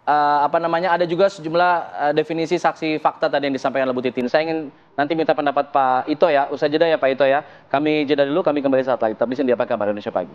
apa namanya, ada juga sejumlah definisi saksi fakta tadi yang disampaikan oleh Bu Titin. Saya ingin nanti minta pendapat Pak Ito ya, usai jeda ya Pak Ito ya. Kami jeda dulu, kami kembali saat lagi. Tetap di sini di Apa Kabar Indonesia Pagi.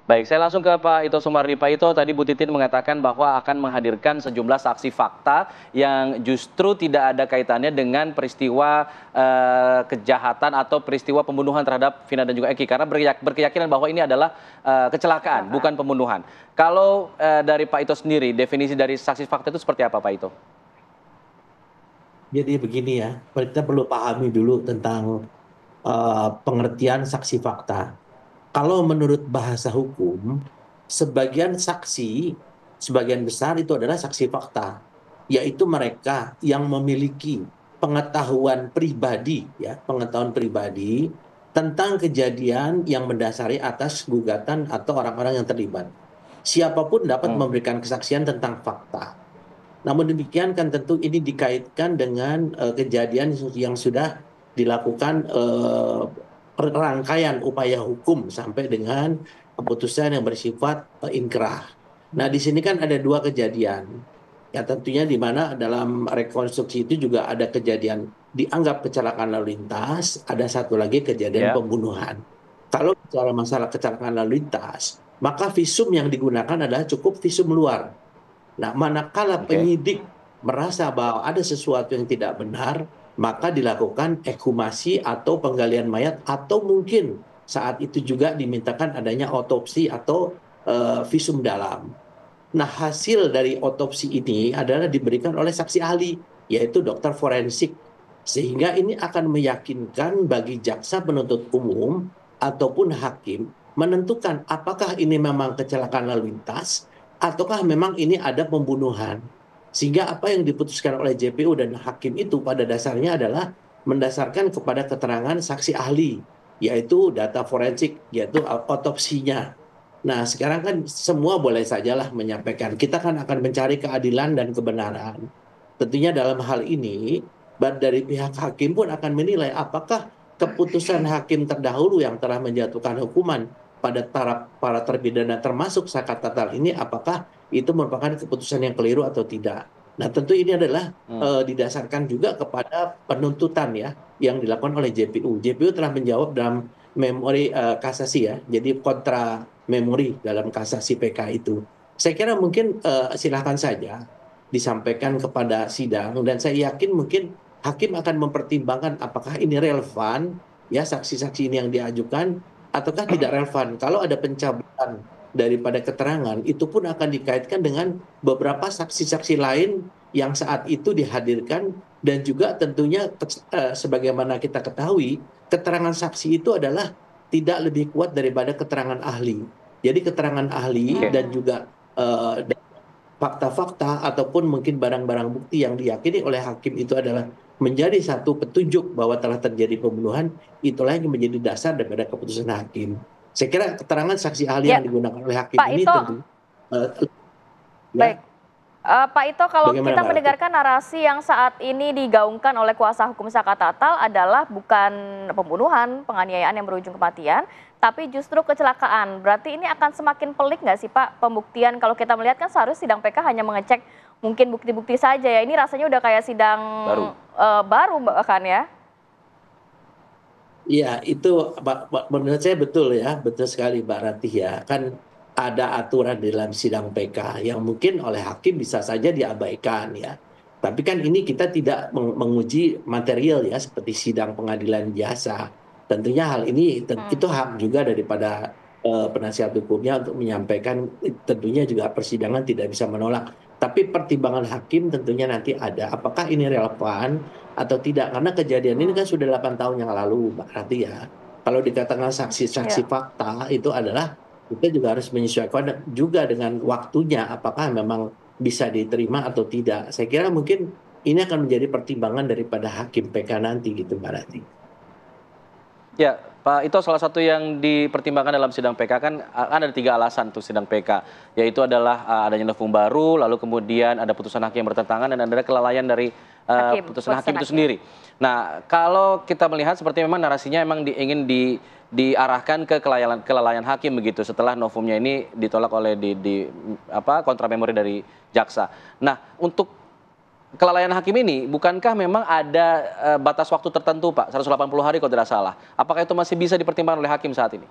Baik, saya langsung ke Pak Ito Sumardi. Pak Ito, tadi Bu Titin mengatakan bahwa akan menghadirkan sejumlah saksi fakta yang justru tidak ada kaitannya dengan peristiwa kejahatan atau peristiwa pembunuhan terhadap Vina dan juga Eki. Karena berkeyakinan bahwa ini adalah kecelakaan, bukan pembunuhan. Kalau dari Pak Ito sendiri, definisi dari saksi fakta itu seperti apa Pak Ito? Jadi begini ya, kita perlu pahami dulu tentang pengertian saksi fakta. Kalau menurut bahasa hukum, sebagian saksi, sebagian besar itu adalah saksi fakta, yaitu mereka yang memiliki pengetahuan pribadi, ya, pengetahuan pribadi tentang kejadian yang mendasari atas gugatan atau orang-orang yang terlibat. Siapapun dapat memberikan kesaksian tentang fakta. Namun demikian kan tentu ini dikaitkan dengan kejadian yang sudah dilakukan rangkaian upaya hukum sampai dengan keputusan yang bersifat inkrah. Nah, di sini kan ada dua kejadian. Ya tentunya di mana dalam rekonstruksi itu juga ada kejadian dianggap kecelakaan lalu lintas, ada satu lagi kejadian Ya, pembunuhan. Kalau bicara masalah kecelakaan lalu lintas, maka visum yang digunakan adalah cukup visum luar. Nah, manakala oke. penyidik merasa bahwa ada sesuatu yang tidak benar, maka dilakukan ekshumasi atau penggalian mayat, atau mungkin saat itu juga dimintakan adanya otopsi atau visum dalam. Nah, hasil dari otopsi ini adalah diberikan oleh saksi ahli, yaitu dokter forensik. Sehingga ini akan meyakinkan bagi jaksa penuntut umum ataupun hakim menentukan apakah ini memang kecelakaan lalu lintas ataukah memang ini ada pembunuhan. Sehingga apa yang diputuskan oleh JPU dan hakim itu pada dasarnya adalah mendasarkan kepada keterangan saksi ahli, yaitu data forensik, yaitu otopsinya. Nah, sekarang kan semua boleh sajalah menyampaikan. Kita kan akan mencari keadilan dan kebenaran. Tentunya dalam hal ini, dari pihak hakim pun akan menilai apakah keputusan hakim terdahulu yang telah menjatuhkan hukuman pada para terpidana termasuk Sakat Tatal ini, apakah itu merupakan keputusan yang keliru atau tidak. Nah, tentu ini adalah didasarkan juga kepada penuntutan ya yang dilakukan oleh JPU. JPU telah menjawab dalam memori kasasi ya, jadi kontra memori dalam kasasi PK itu. Saya kira mungkin silahkan saja disampaikan kepada sidang dan saya yakin mungkin hakim akan mempertimbangkan apakah ini relevan ya saksi-saksi ini yang diajukan ataukah tidak relevan. Kalau ada pencabutan daripada keterangan itu pun akan dikaitkan dengan beberapa saksi-saksi lain yang saat itu dihadirkan dan juga tentunya sebagaimana kita ketahui keterangan saksi itu adalah tidak lebih kuat daripada keterangan ahli. Jadi keterangan ahli Oke. dan juga fakta-fakta ataupun mungkin barang-barang bukti yang diyakini oleh hakim itu adalah menjadi satu petunjuk bahwa telah terjadi pembunuhan, itulah yang menjadi dasar daripada keputusan hakim. Saya kira keterangan saksi ahli Ya, yang digunakan oleh hakim Pak ini Ito, tentu baik. ya, Pak Ito, kalau bagaimana kita Mbak Rati? mendengarkan narasi yang saat ini digaungkan oleh kuasa hukum Saka Tatal adalah bukan pembunuhan, penganiayaan yang berujung kematian, tapi justru kecelakaan. Berarti ini akan semakin pelik nggak sih Pak pembuktian? Kalau kita melihat kan seharusnya sidang PK hanya mengecek mungkin bukti-bukti saja ya. Ini rasanya udah kayak sidang Baru. baru bahkan ya. Iya, itu menurut saya betul ya, betul sekali Mbak Ratih ya. Kan ada aturan di dalam sidang PK yang mungkin oleh hakim bisa saja diabaikan ya. Tapi kan ini kita tidak menguji material ya, seperti sidang pengadilan biasa. Tentunya hal ini itu hak juga daripada penasihat hukumnya untuk menyampaikan, tentunya juga persidangan tidak bisa menolak. Tapi pertimbangan hakim tentunya nanti ada. Apakah ini relevan atau tidak? Karena kejadian ini kan sudah 8 tahun yang lalu, Mbak Rati ya. Kalau dikatakan saksi-saksi Ya. fakta itu adalah kita juga harus menyesuaikan juga dengan waktunya, apakah memang bisa diterima atau tidak. Saya kira mungkin ini akan menjadi pertimbangan daripada hakim PK nanti gitu, Mbak Rati. Ya, Pak Ito, salah satu yang dipertimbangkan dalam sidang PK kan ada 3 alasan untuk sidang PK, yaitu adalah adanya novum baru, lalu kemudian ada putusan hakim yang bertentangan, dan ada kelalaian dari putusan hakim itu sendiri. Nah, kalau kita melihat seperti memang narasinya memang ingin diarahkan ke kelalaian hakim begitu setelah novumnya ini ditolak oleh kontra memori dari jaksa. Nah, untuk kelalaian hakim ini, bukankah memang ada batas waktu tertentu, Pak? 180 hari kalau tidak salah. Apakah itu masih bisa dipertimbangkan oleh hakim saat ini?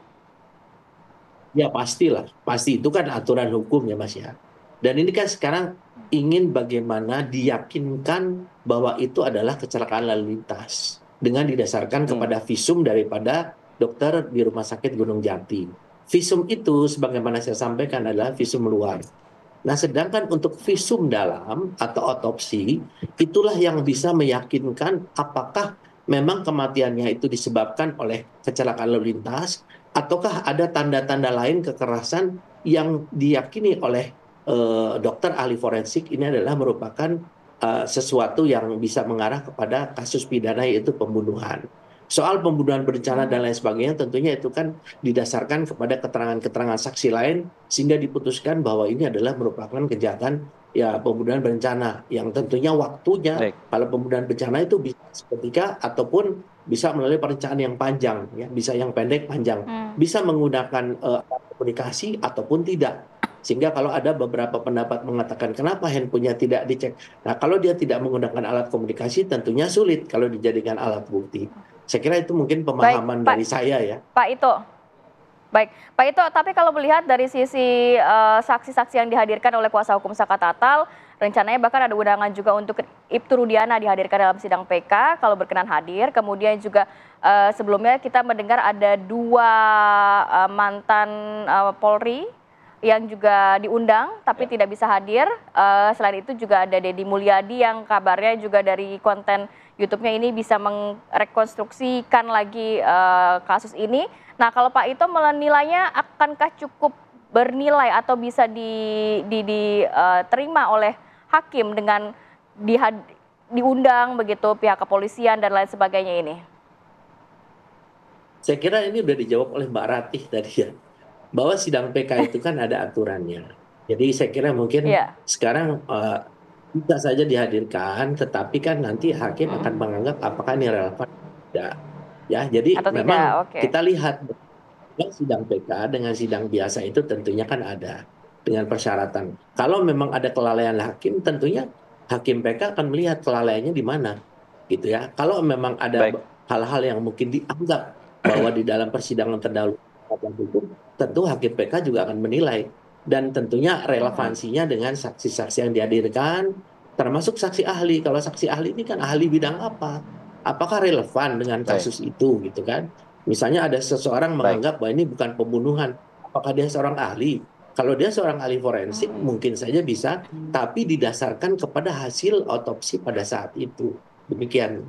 Ya pastilah, pasti itu kan aturan hukum ya Mas ya. Dan ini kan sekarang ingin bagaimana diyakinkan bahwa itu adalah kecelakaan lalu lintas dengan didasarkan kepada visum daripada dokter di Rumah Sakit Gunung Jati. Visum itu sebagaimana saya sampaikan adalah visum luar. Nah, sedangkan untuk visum dalam atau otopsi, itulah yang bisa meyakinkan apakah memang kematiannya itu disebabkan oleh kecelakaan lalu lintas, ataukah ada tanda-tanda lain kekerasan yang diyakini oleh dokter ahli forensik ini adalah merupakan sesuatu yang bisa mengarah kepada kasus pidana yaitu pembunuhan. Soal pembunuhan berencana dan lain sebagainya tentunya itu kan didasarkan kepada keterangan-keterangan saksi lain sehingga diputuskan bahwa ini adalah merupakan kejahatan ya pembunuhan berencana yang tentunya waktunya kalau pembunuhan berencana itu bisa seketika ataupun bisa melalui perencanaan yang panjang ya, bisa yang pendek panjang, bisa menggunakan komunikasi ataupun tidak. Sehingga kalau ada beberapa pendapat mengatakan kenapa handphonenya tidak dicek. Nah, kalau dia tidak menggunakan alat komunikasi tentunya sulit kalau dijadikan alat bukti. Saya kira itu mungkin pemahaman dari saya ya. Pak Ito, baik. Pak Ito, tapi kalau melihat dari sisi saksi-saksi yang dihadirkan oleh kuasa hukum Saka Tatal, rencananya bahkan ada undangan juga untuk Ibtu Rudiana dihadirkan dalam sidang PK kalau berkenan hadir. Kemudian juga sebelumnya kita mendengar ada 2 mantan Polri yang juga diundang tapi tidak bisa hadir. Selain itu juga ada Deddy Mulyadi yang kabarnya juga dari konten YouTube-nya ini bisa merekonstruksikan lagi kasus ini. Nah, kalau Pak Ito menilainya akankah cukup bernilai atau bisa diterima oleh hakim dengan diundang begitu pihak kepolisian dan lain sebagainya ini? Saya kira ini sudah dijawab oleh Mbak Ratih tadi ya. Bahwa sidang PK itu kan ada aturannya. Jadi saya kira mungkin sekarang bisa saja dihadirkan, tetapi kan nanti hakim akan menganggap apakah ini relevan atau tidak. Ya, jadi atau memang tidak, kita lihat sidang PK dengan sidang biasa itu tentunya kan ada dengan persyaratan. Kalau memang ada kelalaian hakim, tentunya hakim PK akan melihat kelalaiannya di mana, gitu ya. Kalau memang ada hal-hal yang mungkin dianggap bahwa di dalam persidangan terdahulu hukum, tentu hakim PK juga akan menilai dan tentunya relevansinya dengan saksi-saksi yang dihadirkan, termasuk saksi ahli. Kalau saksi ahli ini kan ahli bidang apa? Apakah relevan dengan kasus itu, gitu kan? Misalnya ada seseorang menganggap bahwa ini bukan pembunuhan, apakah dia seorang ahli? Kalau dia seorang ahli forensik mungkin saja bisa, tapi didasarkan kepada hasil otopsi pada saat itu. Demikian.